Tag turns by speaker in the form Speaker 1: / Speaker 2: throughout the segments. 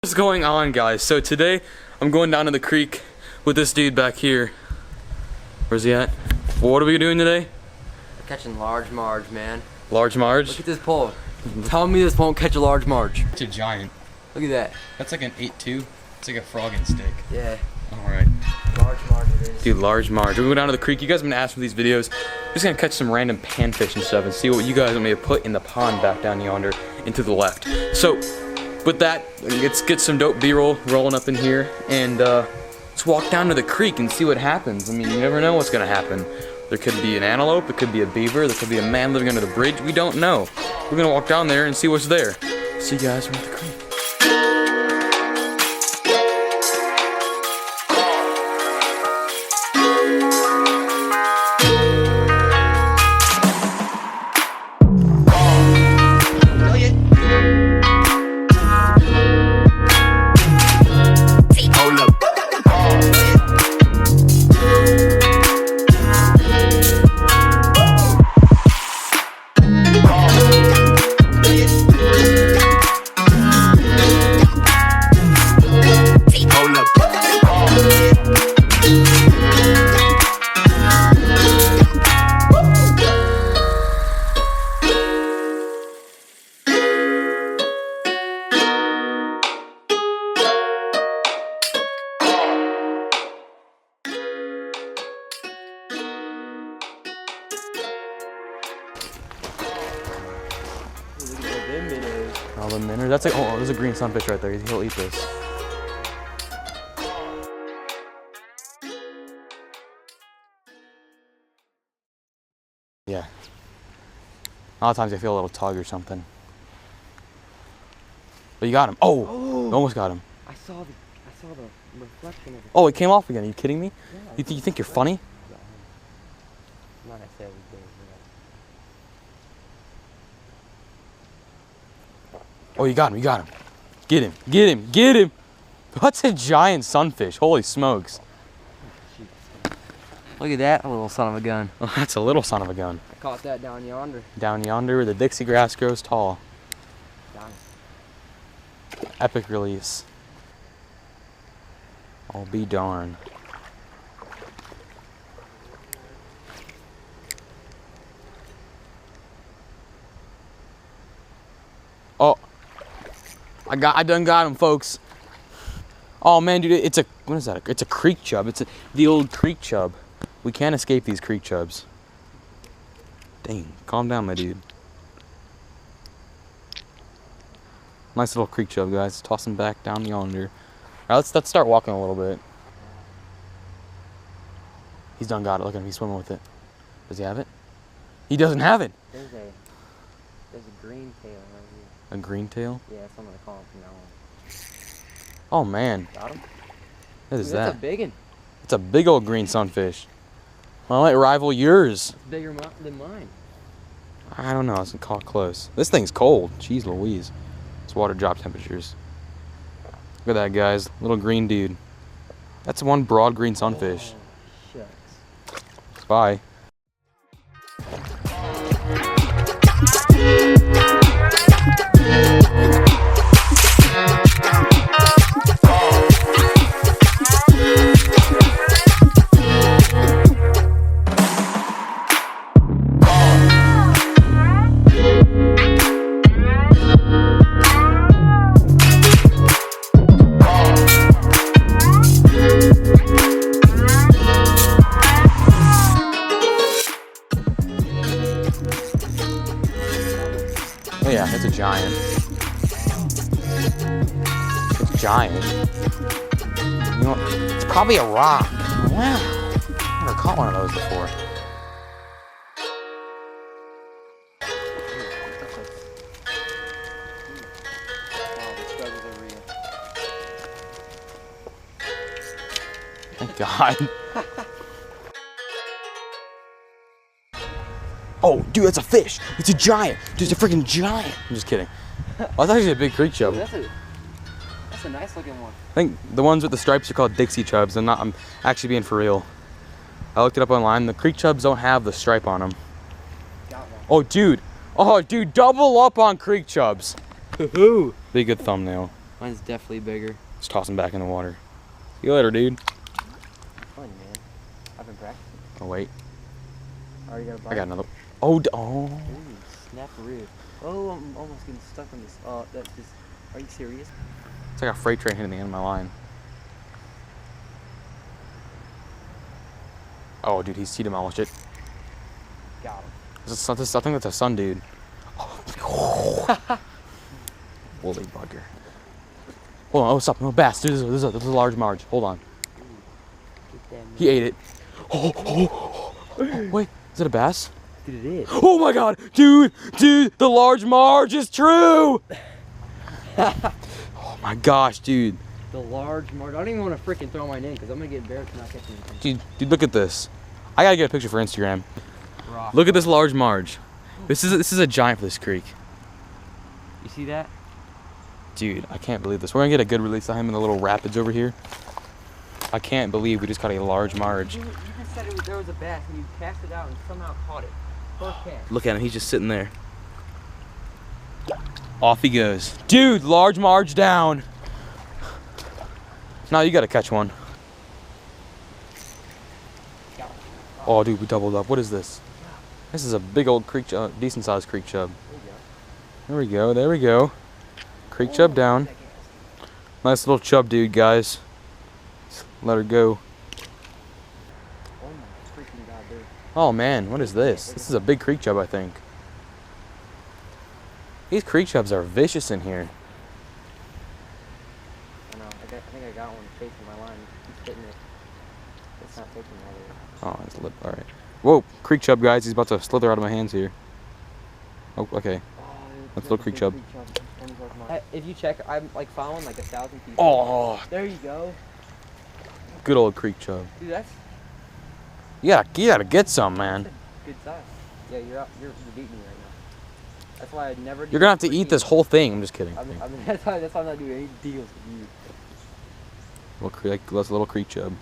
Speaker 1: What's going on, guys? So today I'm going down to the creek with this dude back here. Where's he at? Well, what are we doing today?
Speaker 2: We're catching large marge, man.
Speaker 1: Large marge?
Speaker 2: Look at this pole. Tell me this won't catch a large marge.
Speaker 1: It's a giant.
Speaker 2: Look at that.
Speaker 1: That's like an 8-2. It's like a frogging stick.
Speaker 2: Yeah.
Speaker 1: Alright.
Speaker 2: Large marge it is.
Speaker 1: Dude, large marge. We go down to the creek. You guys have been asking for these videos. I'm just gonna catch some random panfish and stuff and see what you guys want me to put in the pond back down yonder and to the left. So, with that, let's get some dope B-roll rolling up in here and let's walk down to the creek and see what happens. I mean, you never know what's gonna happen. There could be an antelope, it could be a beaver, there could be a man living under the bridge. We don't know. We're gonna walk down there and see what's there. See you guys at the creek. Oh, the minnow. That's like, oh, there's a green sunfish right there. He'll eat this. Yeah. A lot of times I feel a little tug or something. But you got him. Oh! You almost got him.
Speaker 2: I saw the reflection of it.
Speaker 1: Oh, it came off again. Are you kidding me?
Speaker 2: Yeah,
Speaker 1: You think you're funny?
Speaker 2: Not necessarily big,
Speaker 1: Oh, you got him. You got him. Get him. Get him. Get him. That's a giant sunfish. Holy smokes.
Speaker 2: Look at that little son of a gun.
Speaker 1: Oh, that's a little son of a gun.
Speaker 2: I caught that down yonder.
Speaker 1: Down yonder where the Dixie grass grows tall.
Speaker 2: Down.
Speaker 1: Epic release. I'll be darned. Oh, I done got him, folks. Oh man, dude, it's a, what is that? It's a creek chub. It's the old creek chub. We can't escape these creek chubs. Dang, calm down, my dude. Nice little creek chub, guys. Toss him back down yonder. All right, let's start walking a little bit. He's done got it. Look at him. He's swimming with it. Does he have it? He doesn't have it.
Speaker 2: There's a green tail right here.
Speaker 1: A green tail?
Speaker 2: Yeah, that's what I'm gonna call him from now on.
Speaker 1: Oh man.
Speaker 2: Got him?
Speaker 1: What is
Speaker 2: Dude,
Speaker 1: that?
Speaker 2: That's a big one.
Speaker 1: It's a big old green sunfish. Well, it might rival yours.
Speaker 2: It's bigger than mine.
Speaker 1: I don't know. It's caught close. This thing's cold. Jeez Louise. It's water drop temperatures. Look at that, guys. Little green dude. That's one broad green sunfish.
Speaker 2: Oh, shucks.
Speaker 1: Bye. Oh yeah, it's a giant. It's giant. You know, it's probably a rock. Wow. I've never caught one of those before. Thank God. Oh, dude, that's a fish. It's a giant. Dude, it's a freaking giant. I'm just kidding. Oh, that's actually a big creek chub.
Speaker 2: That's a nice looking one.
Speaker 1: I think the ones with the stripes are called Dixie chubs. I'm actually being for real. I looked it up online. The creek chubs don't have the stripe on them.
Speaker 2: Got one.
Speaker 1: Oh, dude. Oh, dude, double up on creek chubs. Be a good thumbnail.
Speaker 2: Mine's definitely bigger.
Speaker 1: Just toss him back in the water. See you later, dude.
Speaker 2: Fun, man. I've been practicing.
Speaker 1: Oh, wait.
Speaker 2: Already got a bite.
Speaker 1: I got another. Oh, oh.
Speaker 2: Ooh, snap a rib. Oh, I'm almost getting stuck on this. Oh, that's just. Are you serious?
Speaker 1: It's like a freight train hitting the end of my line. Oh, dude, he demolished it.
Speaker 2: Got him.
Speaker 1: I think that's a sun, dude. Oh. Holy bugger. Hold on, oh, stop. No, bass. Dude, this is a large marge. Hold on.
Speaker 2: Get that, man.
Speaker 1: He ate it. Oh, wait, is it a bass?
Speaker 2: Dude, it is.
Speaker 1: Oh my god, dude, the large marge is true. Oh my gosh, dude.
Speaker 2: The large marge. I don't even want to freaking throw mine in because I'm going to get embarrassed for not catching anything.
Speaker 1: Dude, look at this. I gotta get a picture for Instagram.
Speaker 2: Rock.
Speaker 1: Look at this large marge. This is a giant for this creek.
Speaker 2: You see that?
Speaker 1: Dude, I can't believe this. We're gonna get a good release of him in the little rapids over here. I can't believe we just caught a large marge.
Speaker 2: You just said there was a bass and you cast it out and somehow caught it. First cast.
Speaker 1: Look at him, he's just sitting there. Off he goes. Dude, large marge down. Now you gotta catch one. Oh, dude, we doubled up. What is this? This is a big old creek chub, decent sized creek chub. There we go, there we go. Creek chub down. Nice little chub, dude, guys. Just let her go.
Speaker 2: Oh my freaking god, dude.
Speaker 1: Oh man, what is this? This is a big creek chub, I think. These creek chubs are vicious in here.
Speaker 2: I know. I think I got one facing my line. He's hitting it. It's not taking it all the way.
Speaker 1: Oh, it's lit. All right. Whoa, creek chub, guys. He's about to slither out of my hands here. Oh, okay. That's a little creek chub.
Speaker 2: If you check, I'm like following like 1,000 people.
Speaker 1: Oh,
Speaker 2: There you go.
Speaker 1: good old creek chub.
Speaker 2: Dude, that's
Speaker 1: You gotta get some, man.
Speaker 2: good size. Yeah, you're beating me right now. That's why I never do
Speaker 1: You're gonna have to
Speaker 2: freaking-
Speaker 1: eat this whole thing. I'm just kidding.
Speaker 2: that's why I'm not doing any deals with you.
Speaker 1: That's a little creek chub.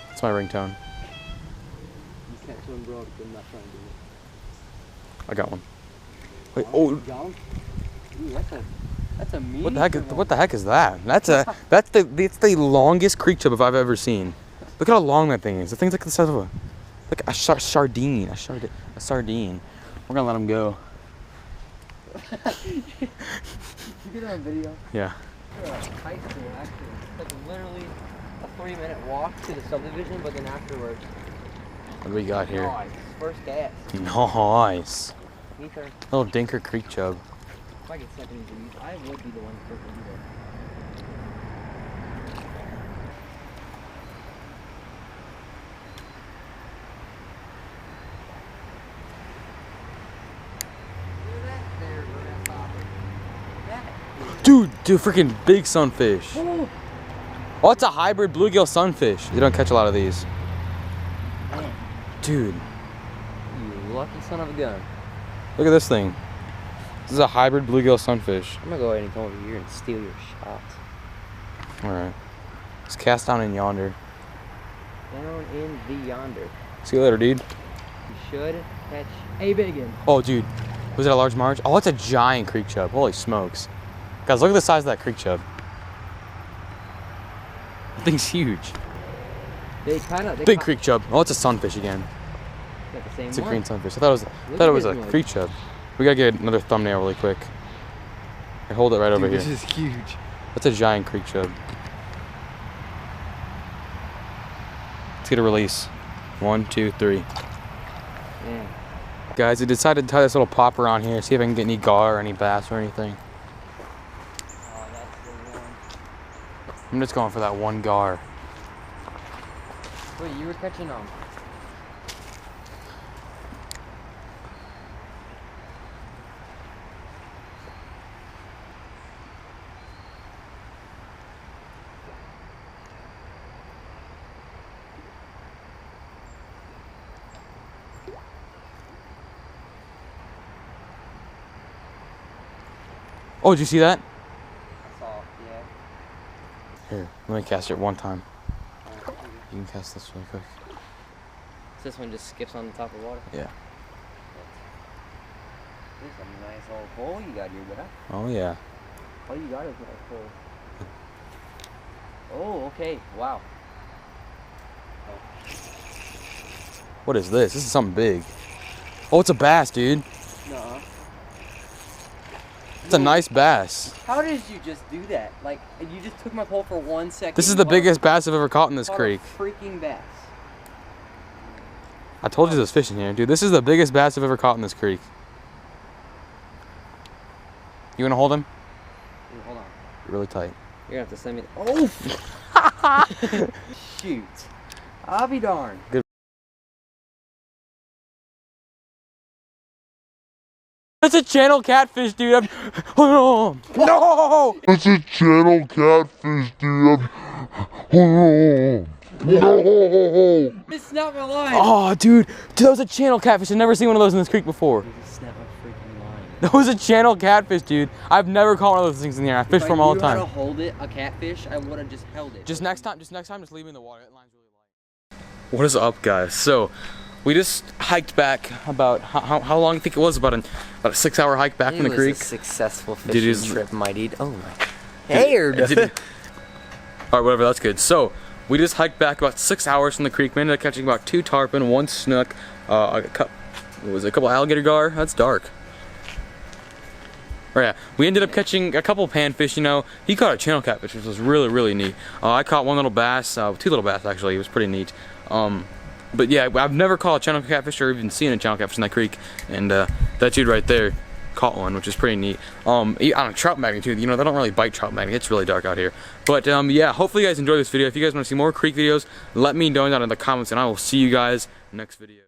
Speaker 1: That's my ringtone.
Speaker 2: You can't swim, bro, because I'm not trying to do it.
Speaker 1: I got one. Wait, oh,
Speaker 2: You got him? Ooh, that's a mean.
Speaker 1: what the heck is that? That's the longest creek chub I've ever seen. Look at how long that thing is. The thing's like the size of a sardine. A sardine. We're gonna let him go.
Speaker 2: You get it on video?
Speaker 1: Yeah.
Speaker 2: We're at high school, actually. It's like literally a 3-minute walk to the subdivision, but then afterwards.
Speaker 1: What do we got here?
Speaker 2: Nice. First gas.
Speaker 1: Nice.
Speaker 2: Me turn.
Speaker 1: Little dinker creek chub.
Speaker 2: If I get second into these, I would be the one to freaking do that. Look at that there, grasshopper.
Speaker 1: Dude, freaking big sunfish.
Speaker 2: Ooh.
Speaker 1: Oh, it's a hybrid bluegill sunfish. You don't catch a lot of these.
Speaker 2: Man,
Speaker 1: Dude,
Speaker 2: you lucky son of a gun.
Speaker 1: look at this thing. This is a hybrid bluegill sunfish.
Speaker 2: I'm gonna go ahead and come over here and steal your shots.
Speaker 1: Alright. It's cast down in yonder.
Speaker 2: Down in the yonder.
Speaker 1: See you later, dude.
Speaker 2: You should catch a big one.
Speaker 1: Oh, dude. Was it a large marge? Oh, it's a giant creek chub. Holy smokes. Guys, look at the size of that creek chub. That thing's huge.
Speaker 2: They kind of
Speaker 1: Big creek chub. Oh, it's a sunfish again.
Speaker 2: Got the same
Speaker 1: It's a
Speaker 2: one.
Speaker 1: green sunfish. I thought
Speaker 2: Look
Speaker 1: it
Speaker 2: at
Speaker 1: was a
Speaker 2: this one.
Speaker 1: creek chub. We gotta get another thumbnail really quick. I hold it right over here.
Speaker 2: This is huge.
Speaker 1: That's a giant creek chub. Let's get a release. 1, 2, 3.
Speaker 2: Yeah.
Speaker 1: Guys, I decided to tie this little popper on here, see if I can get any gar or any bass or anything.
Speaker 2: Oh, that's the one.
Speaker 1: I'm just going for that one gar.
Speaker 2: Wait, you were catching them.
Speaker 1: Oh, did you see that?
Speaker 2: I saw, yeah.
Speaker 1: Here, let me cast it one time.
Speaker 2: Alright.
Speaker 1: You can cast this really quick.
Speaker 2: This one just skips on the top of the water.
Speaker 1: Yeah.
Speaker 2: This is a nice old hole you got here, bro.
Speaker 1: Oh, yeah.
Speaker 2: All you got is what I pulled. Oh, okay. Wow.
Speaker 1: What is this? This is something big. Oh, it's a bass, dude.
Speaker 2: Nuh-uh.
Speaker 1: It's a nice bass.
Speaker 2: How did you just do that? Like, you just took my pole for 1 second.
Speaker 1: This is the biggest bass I've ever caught in this creek.
Speaker 2: A freaking bass.
Speaker 1: I told you there's fish in here, dude. This is the biggest bass I've ever caught in this creek. You wanna hold him?
Speaker 2: Dude, hold on.
Speaker 1: Really tight.
Speaker 2: You're gonna have to send me. Oh! Shoot. I'll be darned.
Speaker 1: Good. It's a channel catfish, dude. Oh, no!
Speaker 3: It's a channel catfish, dude. Oh, no!
Speaker 2: It's not my line.
Speaker 1: Oh, dude. That was a channel catfish. I've never seen one of those in this creek before.
Speaker 2: You just snapped my freaking line.
Speaker 1: That was a channel catfish, dude. I've never caught one of those things in here. I fish for them all the time.
Speaker 2: If I knew how to hold it, a catfish, I would have just held it.
Speaker 1: Just next time, just leave it in the water. That line's really light. What is up, guys? So, we just hiked back about how long? I think it was about a 6-hour hike back from the creek.
Speaker 2: It was a successful
Speaker 1: Dude,
Speaker 2: fishing trip, mighty. Oh my. Hair.
Speaker 1: All right, whatever. That's good. So, we just hiked back about 6 hours from the creek. We ended up catching about 2 tarpon, 1 snook, a couple alligator gar. That's dark. Oh yeah, we ended up catching a couple panfish. You know, he caught a channel catfish, which was really, really neat. I caught 1 little bass, 2 little bass actually. It was pretty neat. But yeah, I've never caught a channel catfish or even seen a channel catfish in that creek. And that dude right there caught one, which is pretty neat. On a trout magnet too. You know, they don't really bite trout magnet. It's really dark out here. But yeah, hopefully you guys enjoyed this video. If you guys want to see more creek videos, let me know down in the comments, and I will see you guys next video.